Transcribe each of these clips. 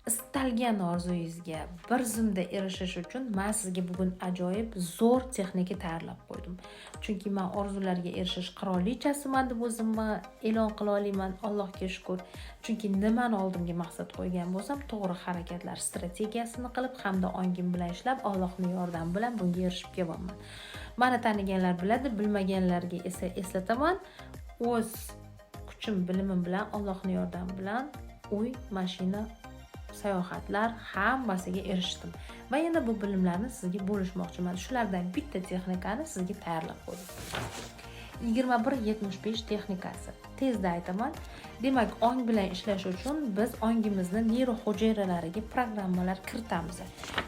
istalgan orzuyingizga bir zumda erishish uchun men sizga bugun ajoyib zo'r texnika tayyorlab qo'ydim. Chunki men orzularga erishish qirolichasiman deb o'zimni e'lon qila olaman, Allohga shukr. Chunki nimani oldimga maqsad qo'ygan bo'lsam, to'g'ri harakatlar strategiyasini qilib hamda ongim bilan ishlab, Allohning yordami bilan bunga erishib kelyapman. Meni taniganlar biladi, bilmaganlarga esa eslataman. O'z kuchim, bilimim bilan, Allohning yordami bilan uy, mashina, sayohatlar hammasiga erishdim. Va endi bu bilimlarni sizga bo'lishmoqchiman. Shulardan bitta texnikani sizga tayyorlab qo'ydim. 2175 texnikasi. Tezda aytaman. Demak, ong bilan ishlash uchun biz ongimizni neyro hujayralariga programmalar kiritamiz.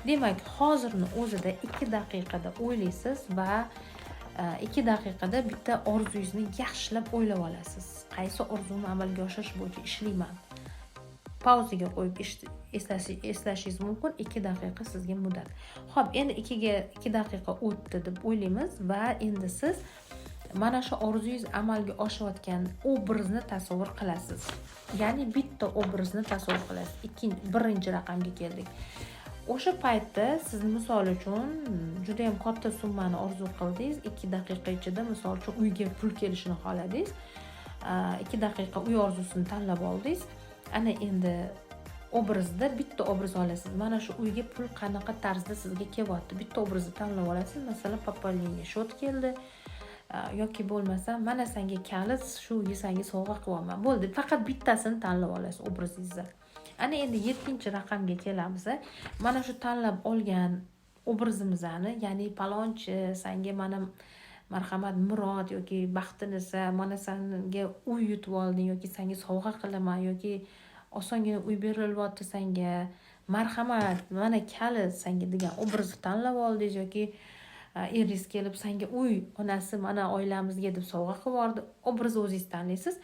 Demak, hozirni o'zida 2 daqiqada o'ylaysiz va 2 daqiqada bitta orzungizni yaxshilab o'ylab olasiz. Qaysi orzuni amalga oshirish bo'yicha ishlayman. Pauzaga qo'yib eslashingiz mumkin. 2 daqiqa sizga muddat. Xo'p, endi 2 daqiqa o'tdi deb o'ylaymiz va endi siz mana shu orzungiz amalga oshayotgan obrazni tasavvur qilasiz. Ya'ni bitta obrazni tasavvur qilasiz. Birinchi raqamga keldik. O'sha paytda siz misol uchun juda ham katta summani orzu qildingiz. 2 daqiqa ichida misol uchun uyga pul kelishini xohladingiz. 2 daqiqa uy orzusini tanlab oldingiz. Ana endi obrazda bitta obraz olasiz. Mana shu uyga pul qanaqa tarzda sizga kelyapti. Bitta obrazni tanlab olasiz. Masalan, popoliniya shot keldi. Yoki bo'lmasa, mana senga kalit, shu uyga senga sovg'a qilaman. Bo'ldi. Faqat bittasini tanlab olasiz obrazingizda. Ana endi 7-raqamga kelamiz. Mana shu tanlab olgan obrazimizni, ya'ni palonchi senga mana marhamat murod yoki baxtinisa mana senga uy yutib olding yoki senga sovg'a qilaman yoki osongina uy berilyapti senga marhamat mana kalit senga degan obrazni tanlab oldingiz yoki eringiz kelib senga uy onasi mana oilamizga deb sovg'a qilib yubordi. Obrazni o'zingiz tanlaysiz.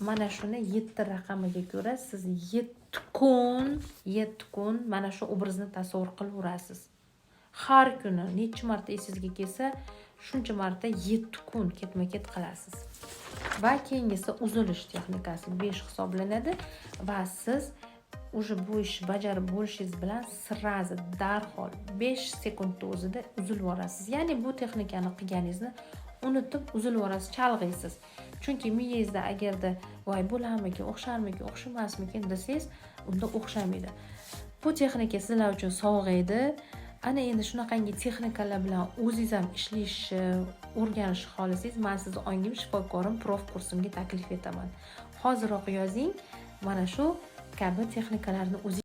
Mana shuni 7 raqamiga ko'ra siz 7 kun mana shu obrazni tasavvur qilib yurasiz. Har kuni necha marta esingizga kelsa, shuncha marta 7 kun ketma-ket qilasiz. Va keyingisi uzilish texnikasi 5 hisoblanadi va siz уже bu ishni bajarib bo'lishingiz bilan sirazi darhol 5 sekundda o'zida uzilib yorasiz. Ya'ni bu texnikani qilganingizni unutib uzilib yorasiz, chalg'iysiz. Chunki miyangizda agarda voy bo'larmikin, o'xsharmikin, o'xshamasmikin desangiz, unda o'xshamaydi. Bu texnika sizlar uchun sovg'a edi. Ana endi shunaqangi texnikalar bilan o'zingiz ham ishlashni, o'rganishni xohlasangiz, men sizni ongim shifokorim prof kursimga taklif etaman. Hoziroq yozing. Mana shu kabi texnikalarni